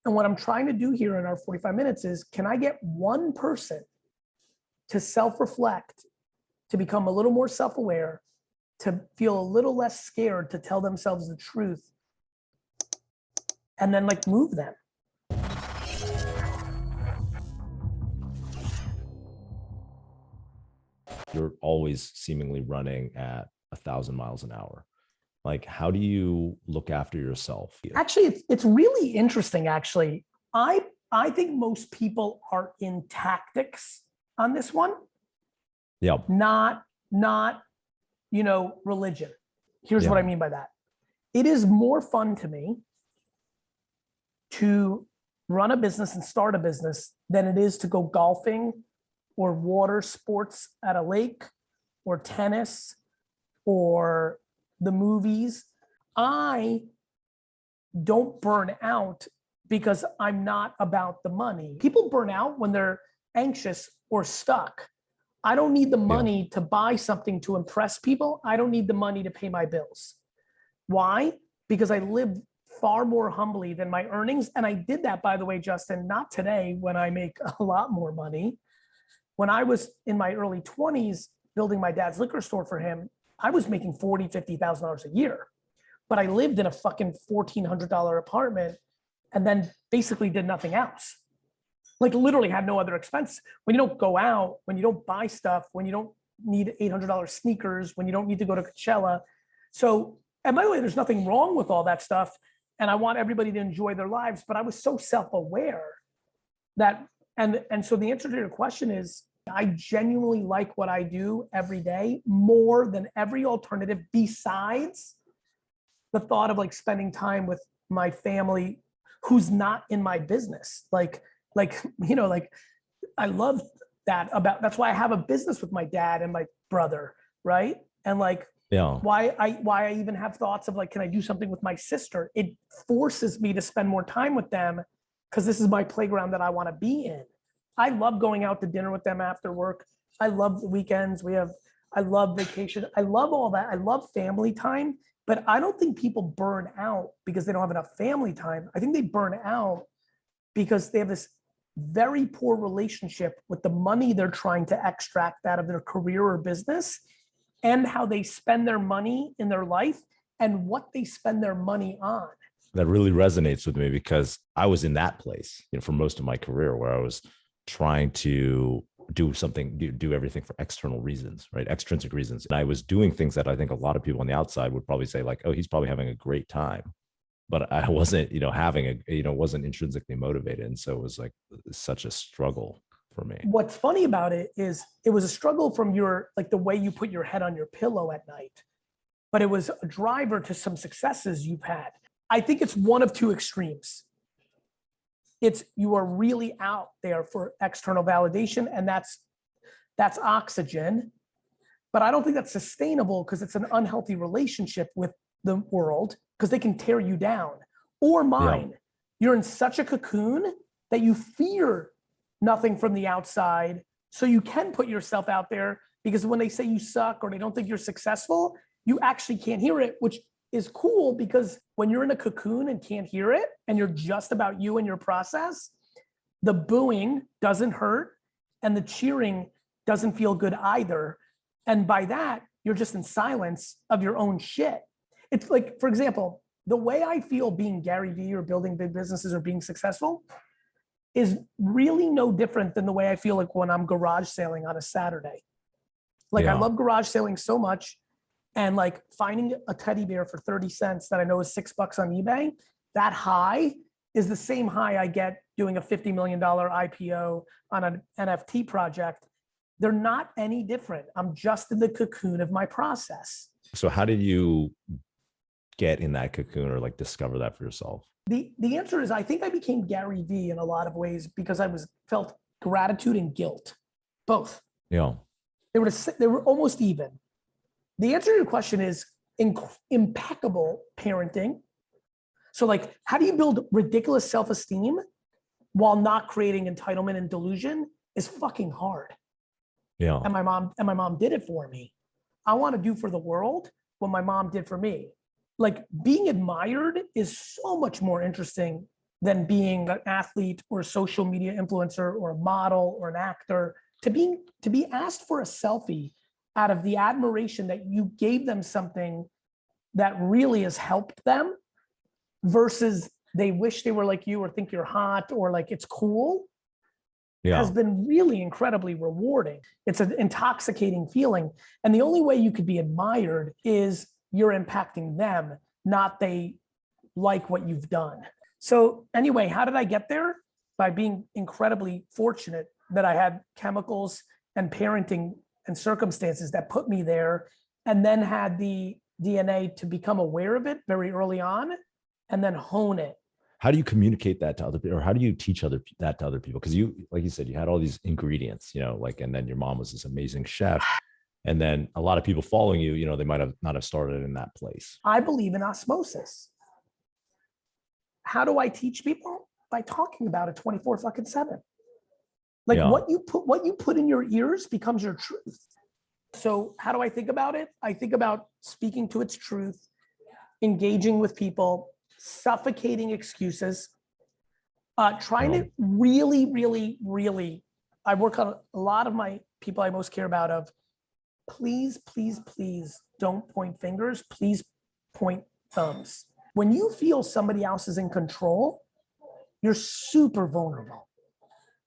And what I'm trying to do here in our 45 minutes is, can I get one person to self-reflect, to become a little more self-aware, to feel a little less scared to tell themselves the truth, and then like move them. You're always seemingly running at 1,000 miles an hour. Like, how do you look after yourself? Actually, it's really interesting, actually. I think most people are in tactics on this one. Yeah. Not, religion. Here's what I mean by that. It is more fun to me to run a business and start a business than it is to go golfing or water sports at a lake or tennis or the movies. I don't burn out because I'm not about the money. People burn out when they're anxious or stuck. I don't need the money to buy something to impress people. I don't need the money to pay my bills. Why? Because I live far more humbly than my earnings. And I did that, by the way, Justin, not today when I make a lot more money. When I was in my early 20s building my dad's liquor store for him, I was making $40,000, $50,000 a year. But I lived in a fucking $1,400 apartment and then basically did nothing else. Like literally had no other expense. When you don't go out, when you don't buy stuff, when you don't need $800 sneakers, when you don't need to go to Coachella. So, and by the way, there's nothing wrong with all that stuff. And I want everybody to enjoy their lives, but I was so self-aware that, and so the answer to your question is, I genuinely like what I do every day more than every alternative besides the thought of like spending time with my family who's not in my business. Like, I love that about, that's why I have a business with my dad and my brother. Right. And like, why I even have thoughts of like, can I do something with my sister? It forces me to spend more time with them because this is my playground that I want to be in. I love going out to dinner with them after work. I love the weekends. I love vacation. I love all that. I love family time, but I don't think people burn out because they don't have enough family time. I think they burn out because they have this very poor relationship with the money they're trying to extract out of their career or business and how they spend their money in their life and what they spend their money on. That really resonates with me because I was in that place, for most of my career where I was trying to do everything for external reasons, right? Extrinsic reasons. And I was doing things that I think a lot of people on the outside would probably say like, oh, he's probably having a great time. But I wasn't, wasn't intrinsically motivated. And so it was like such a struggle for me. What's funny about it is it was a struggle from the way you put your head on your pillow at night, but it was a driver to some successes you've had. I think it's one of two extremes. It's you are really out there for external validation, and that's oxygen. But I don't think that's sustainable because it's an unhealthy relationship with the world because they can tear you down. Or mine. Yeah. You're in such a cocoon that you fear nothing from the outside, so you can put yourself out there because when they say you suck or they don't think you're successful, you actually can't hear it, which is cool because when you're in a cocoon and can't hear it and you're just about you and your process, the booing doesn't hurt and the cheering doesn't feel good either. And by that, you're just in silence of your own shit. It's like, for example, the way I feel being GaryVee or building big businesses or being successful is really no different than the way I feel like when I'm garage sailing on a Saturday. Like I love garage sailing so much. And like finding a teddy bear for 30 cents that I know is $6 on eBay, that high is the same high I get doing a $50 million IPO on an NFT project. They're not any different. I'm just in the cocoon of my process. So how did you get in that cocoon or like discover that for yourself? The answer is I think I became GaryVee in a lot of ways because I felt gratitude and guilt, both. Yeah. They were almost even. The answer to your question is impeccable parenting. So like, how do you build ridiculous self-esteem while not creating entitlement and delusion is fucking hard. Yeah. And my mom did it for me. I want to do for the world what my mom did for me. Like being admired is so much more interesting than being an athlete or a social media influencer or a model or an actor. To be asked for a selfie out of the admiration that you gave them something that really has helped them versus they wish they were like you or think you're hot or like it's cool, has been really incredibly rewarding. It's an intoxicating feeling. And the only way you could be admired is you're impacting them, not they like what you've done. So anyway, how did I get there? By being incredibly fortunate that I had chemicals and parenting and circumstances that put me there, and then had the DNA to become aware of it very early on and then hone it. How do you communicate that to other people, or how do you teach that to other people? Because you, like you said, you had all these ingredients, like, and then your mom was this amazing chef. And then a lot of people following you, they might have not have started in that place. I believe in osmosis. How do I teach people? By talking about it 24/7. Like what you put in your ears becomes your truth. So how do I think about it? I think about speaking to its truth, engaging with people, suffocating excuses, trying to really, I work on a lot of my people I most care about of, please don't point fingers, please point thumbs. When you feel somebody else is in control, you're super vulnerable.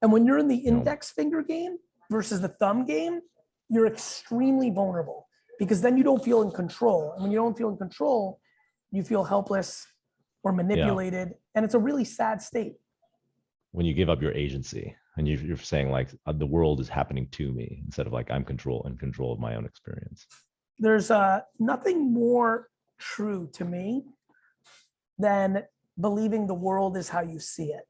And when you're in the index finger game versus the thumb game, you're extremely vulnerable because then you don't feel in control. And when you don't feel in control, you feel helpless or manipulated. And it's a really sad state. When you give up your agency and you're saying like the world is happening to me instead of like I'm in control of my own experience. There's nothing more true to me than believing the world is how you see it.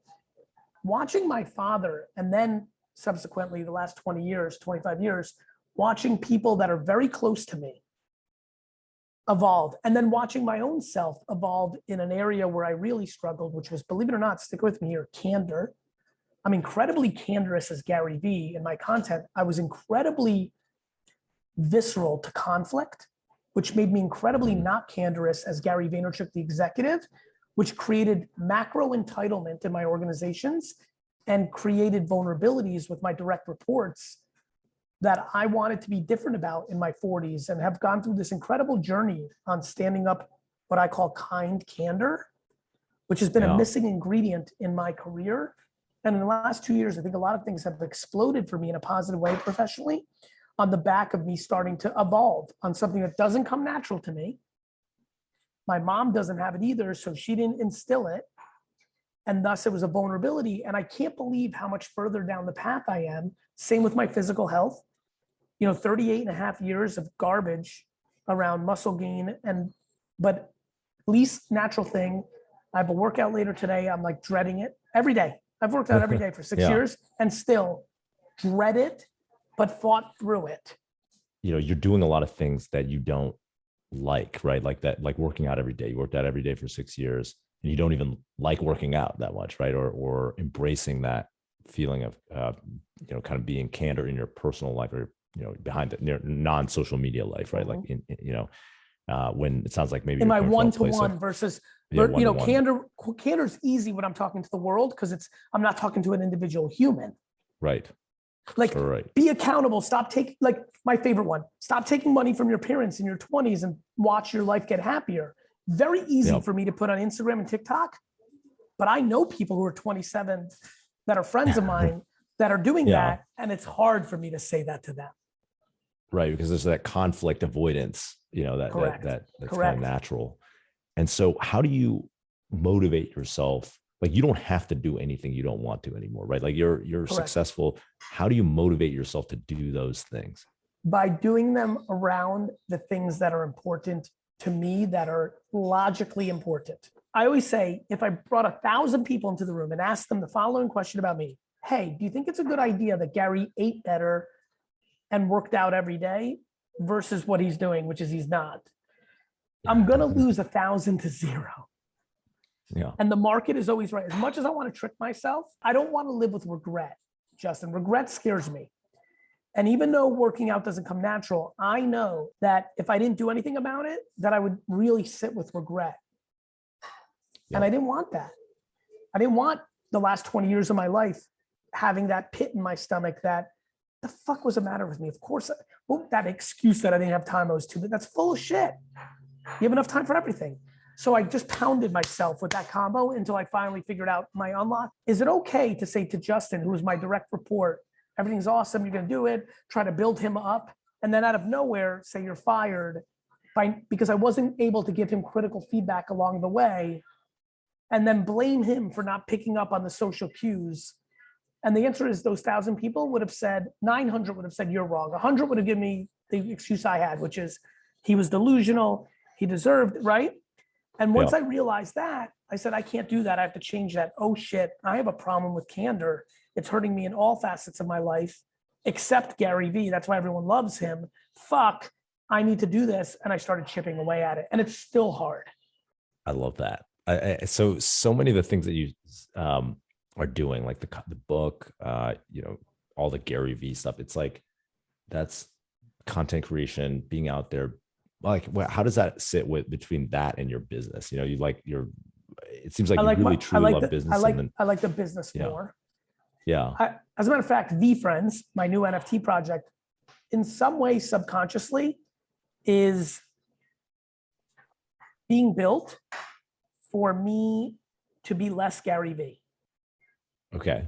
Watching my father, and then subsequently the last 20 years, 25 years, watching people that are very close to me evolve, and then watching my own self evolve in an area where I really struggled, which was, believe it or not, stick with me here, candor. I'm incredibly candorous as GaryVee in my content. I was incredibly visceral to conflict, which made me incredibly not candorous as Gary Vaynerchuk, the executive, which created macro entitlement in my organizations and created vulnerabilities with my direct reports that I wanted to be different about in my 40s, and have gone through this incredible journey on standing up what I call kind candor, which has been a missing ingredient in my career. And in the last 2 years, I think a lot of things have exploded for me in a positive way professionally on the back of me starting to evolve on something that doesn't come natural to me. My mom doesn't have it either, so she didn't instill it. And thus it was a vulnerability. And I can't believe how much further down the path I am. Same with my physical health. 38 and a half years of garbage around muscle gain, but least natural thing. I have a workout later today. I'm like dreading it every day. I've worked out every day for 6 years and still dread it, but fought through it. You're doing a lot of things that you don't like, right? Like that, like working out every day. You worked out every day for 6 years and you don't even like working out that much, right? Or embracing that feeling of, kind of being candor in your personal life, or, behind the non-social media life, right? Mm-hmm. Like when it sounds like maybe in my one-to-one versus, candor's easy when I'm talking to the world because I'm not talking to an individual human. Right. Like, be accountable. Stop taking, like my favorite one, stop taking money from your parents in your 20s and watch your life get happier. Very easy for me to put on Instagram and TikTok, but I know people who are 27 that are friends of mine that are doing that. And it's hard for me to say that to them. Right. Because there's that conflict avoidance, that's kind of natural. And so how do you motivate yourself? Like, you don't have to do anything you don't want to anymore, right? Like you're successful. How do you motivate yourself to do those things? By doing them around the things that are important to me, that are logically important. I always say, if I brought 1,000 people into the room and asked them the following question about me, hey, do you think it's a good idea that Gary ate better and worked out every day versus what he's doing, which is he's not? I'm going to lose 1,000 to 0. Yeah. And the market is always right. As much as I want to trick myself, I don't want to live with regret, Justin. Regret scares me. And even though working out doesn't come natural, I know that if I didn't do anything about it, that I would really sit with regret. Yeah. And I didn't want that. I didn't want the last 20 years of my life having that pit in my stomach that the fuck was the matter with me? Of course, well, that excuse that I didn't have time, I was too, but that's full of shit. You have enough time for everything. So I just pounded myself with that combo until I finally figured out my unlock. Is it okay to say to Justin, who was my direct report, everything's awesome, you're gonna do it, try to build him up, and then out of nowhere, say you're fired because I wasn't able to give him critical feedback along the way, and then blame him for not picking up on the social cues? And the answer is those 1,000 people would have said, 900 would have said, you're wrong. 100 would have given me the excuse I had, which is he was delusional, he deserved, right? And once I realized that, I said, I can't do that. I have to change that. Oh shit, I have a problem with candor. It's hurting me in all facets of my life, except GaryVee. That's why everyone loves him. Fuck, I need to do this. And I started chipping away at it. And it's still hard. I love that. So many of the things that you are doing, like the book, all the GaryVee stuff. It's like, that's content creation, being out there. Like, how does that sit between that and your business? It seems like you really truly love business. I like the business more. Yeah. As a matter of fact, VeeFriends, my new NFT project, in some way subconsciously is being built for me to be less GaryVee. Okay.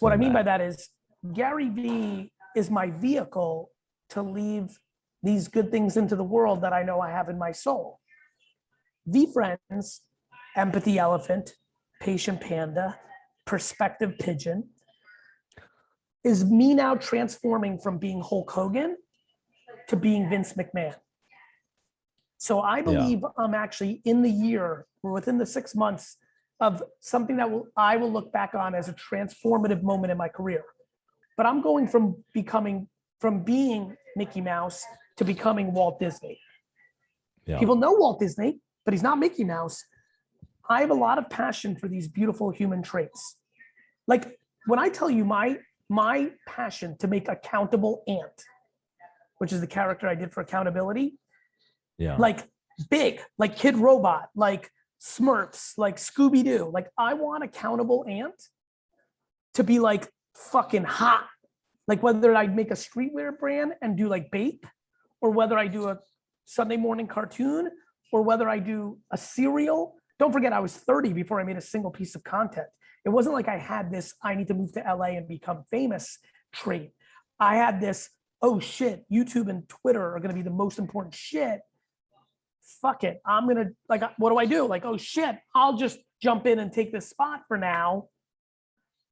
What I mean by that is GaryVee is my vehicle to leave these good things into the world that I know I have in my soul. VeeFriends, Empathy Elephant, Patient Panda, Perspective Pigeon, is me now transforming from being Hulk Hogan to being Vince McMahon. So I believe I'm actually in the year, or within the 6 months of something that I will look back on as a transformative moment in my career. But I'm going from being Mickey Mouse to becoming Walt Disney. Yeah. People know Walt Disney, but he's not Mickey Mouse. I have a lot of passion for these beautiful human traits. Like when I tell you my passion to make Accountable Ant, which is the character I did for Accountability, like big, like Kid Robot, like Smurfs, like Scooby-Doo. Like I want Accountable Ant to be like fucking hot. Like whether I make a streetwear brand and do like Bape, or whether I do a Sunday morning cartoon, or whether I do a cereal. Don't forget, I was 30 before I made a single piece of content. It wasn't like I had this, I need to move to LA and become famous trait. I had this, oh shit, YouTube and Twitter are gonna be the most important shit. Fuck it, I'm gonna, like, what do I do? Like, oh shit, I'll just jump in and take this spot for now.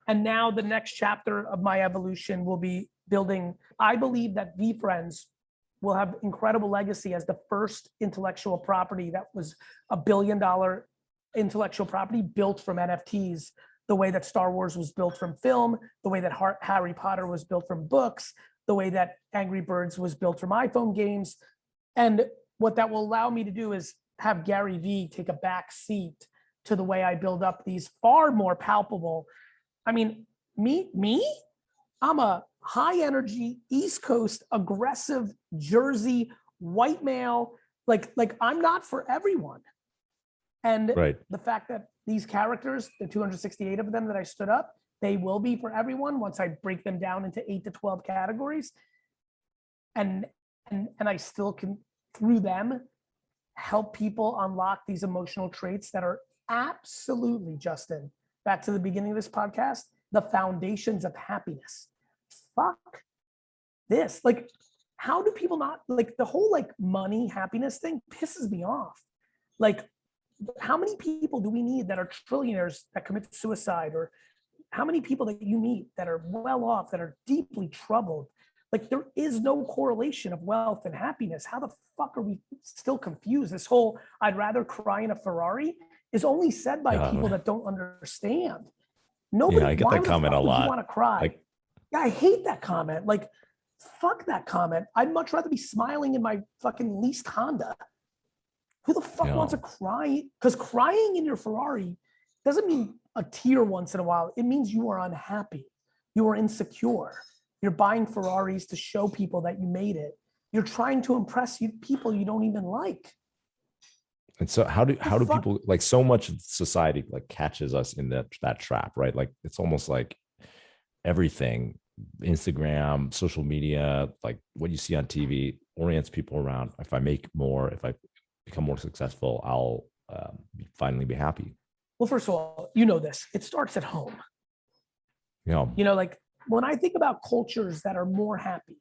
And now the next chapter of my evolution will be building. I believe that VeeFriends will have incredible legacy as the first intellectual property that was $1 billion intellectual property built from NFTs, the way that Star Wars was built from film, the way that Harry Potter was built from books, the way that Angry Birds was built from iPhone games. And what that will allow me to do is have GaryVee take a back seat to the way I build up these far more palpable. I mean, me, I'm a high energy, East Coast, aggressive, Jersey, white male. Like I'm not for everyone. And the fact that these characters, the 268 of them that I stood up, they will be for everyone once I break them down into 8 to 12 categories. And I still can, through them, help people unlock these emotional traits that are absolutely, Justin, back to the beginning of this podcast, the foundations of happiness. Fuck this. Like, how do people not, like, the whole like money, happiness thing pisses me off. Like, how many people do we need that are trillionaires that commit suicide? Or how many people that you meet that are well off, that are deeply troubled? Like, there is no correlation of wealth and happiness. How the fuck are we still confused? This whole, I'd rather cry in a Ferrari is only said by people that don't understand. Nobody, I get that comment a lot. You want to cry? Yeah, I hate that comment. Like, fuck that comment. I'd much rather be smiling in my fucking leased Honda. Who the fuck wants to cry? Because crying in your Ferrari doesn't mean a tear once in a while. It means you are unhappy. You are insecure. You're buying Ferraris to show people that you made it. You're trying to impress people you don't even like. And so how do Fuck. people, like, so much of society like catches us in that trap, right? Like it's almost like everything, Instagram, social media, like what you see on TV orients people around. If I make more, if I become more successful, I'll finally be happy. Well, first of all, you know this. It starts at home. You know, Like when I think about cultures that are more happy,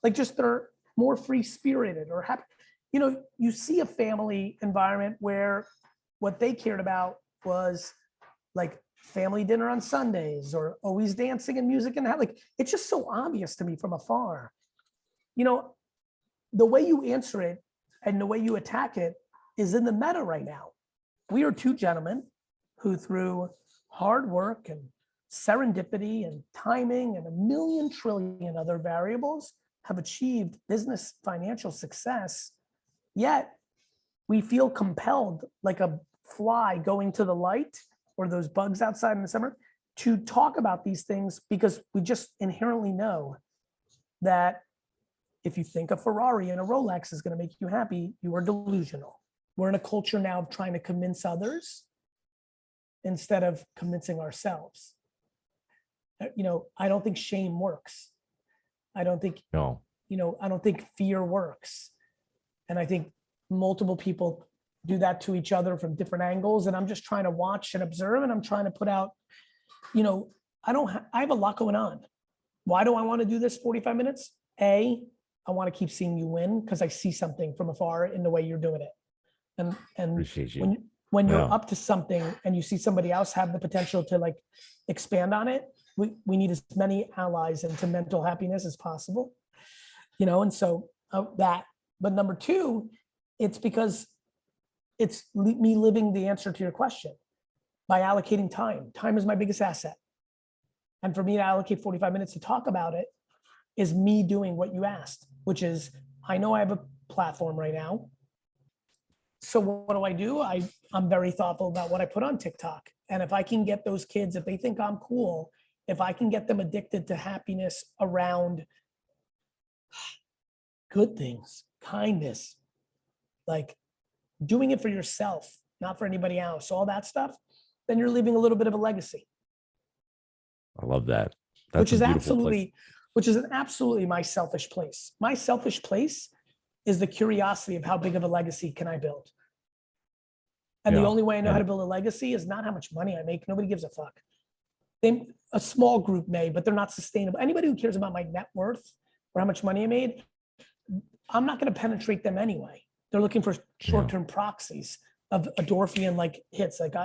like just they're more free spirited or happy, you see a family environment where what they cared about was like family dinner on Sundays or always dancing and music and like it's just so obvious to me from afar. You know, the way you answer it and the way you attack it is in the meta right now. We are two gentlemen who, through hard work and serendipity and timing and a million trillion other variables, have achieved business financial success. Yet we feel compelled, like a fly going to the light or those bugs outside in the summer, to talk about these things because we just inherently know that if you think a Ferrari and a Rolex is going to make you happy, you are delusional. We're in a culture now of trying to convince others instead of convincing ourselves. I don't think shame works. I don't think, no, I don't think fear works. And I think multiple people do that to each other from different angles. And I'm just trying to watch and observe, and I'm trying to put out, I have a lot going on. Why do I want to do this 45 minutes? I want to keep seeing you win because I see something from afar in the way you're doing it. And appreciate you. when you're up to something and you see somebody else have the potential to like expand on it, we need as many allies into mental happiness as possible, and so that. But number two, it's because it's me living the answer to your question by allocating time. Time is my biggest asset. And for me to allocate 45 minutes to talk about it is me doing what you asked, which is, I know I have a platform right now. So what do? I'm very thoughtful about what I put on TikTok. And if I can get those kids, if they think I'm cool, if I can get them addicted to happiness around good things, kindness, like doing it for yourself, not for anybody else, all that stuff, then you're leaving a little bit of a legacy. I love that. That's a beautiful place. Which is absolutely my selfish place. My selfish place is the curiosity of how big of a legacy can I build? And the only way I know how to build a legacy is not how much money I make. Nobody gives a fuck. A small group may, but they're not sustainable. Anybody who cares about my net worth or how much money I made, I'm not going to penetrate them anyway. They're looking for short-term proxies of endorphin like hits. Like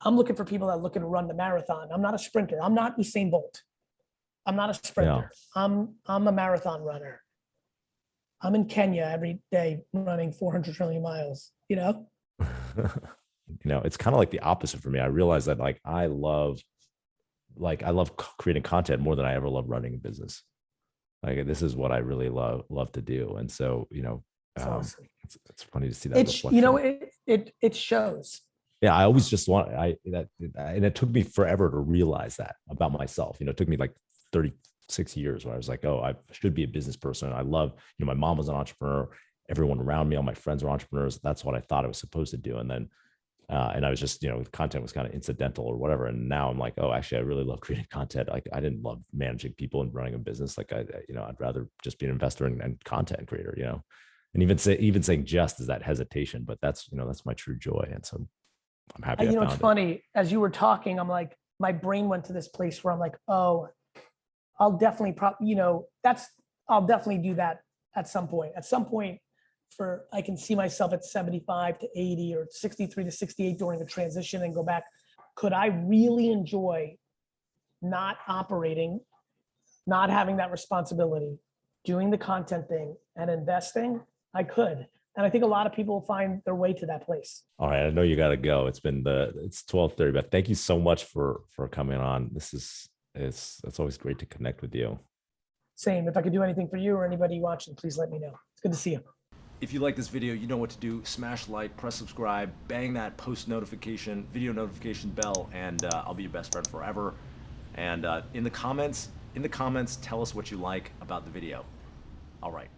I'm looking for people that are looking to run the marathon. I'm not a sprinter. I'm not Usain Bolt. I'm not a sprinter. Yeah. I'm a marathon runner. I'm in Kenya every day running 400 trillion miles, It's kind of like the opposite for me. I realize that I love creating content more than I ever love running a business. Like this is what I really love to do. And so, awesome. It's funny to see that reflection. It shows. Yeah, I always just and it took me forever to realize that about myself. It took me like 36 years where I was like, oh, I should be a business person. I love, my mom was an entrepreneur. Everyone around me, all my friends were entrepreneurs. That's what I thought I was supposed to do. And then, and I was just, content was kind of incidental or whatever. And now I'm like, oh, actually, I really love creating content. Like I didn't love managing people and running a business. Like I'd rather just be an investor and content creator, and even saying just is that hesitation, but that's my true joy. And so I'm happy. It's funny, as you were talking, I'm like, my brain went to this place where I'm like, oh, I'll definitely I'll definitely do that at some point. I can see myself at 75 to 80 or 63 to 68 during a transition and go back. Could I really enjoy not operating, not having that responsibility, doing the content thing and investing? I could. And I think a lot of people find their way to that place. All right. I know you got to go. It's 12:30, but thank you so much for coming on. It's always great to connect with you. Same. If I could do anything for you or anybody watching, please let me know. It's good to see you. If you like this video, you know what to do. Smash like, press subscribe, bang that video notification bell, and I'll be your best friend forever. And in the comments, tell us what you like about the video. All right.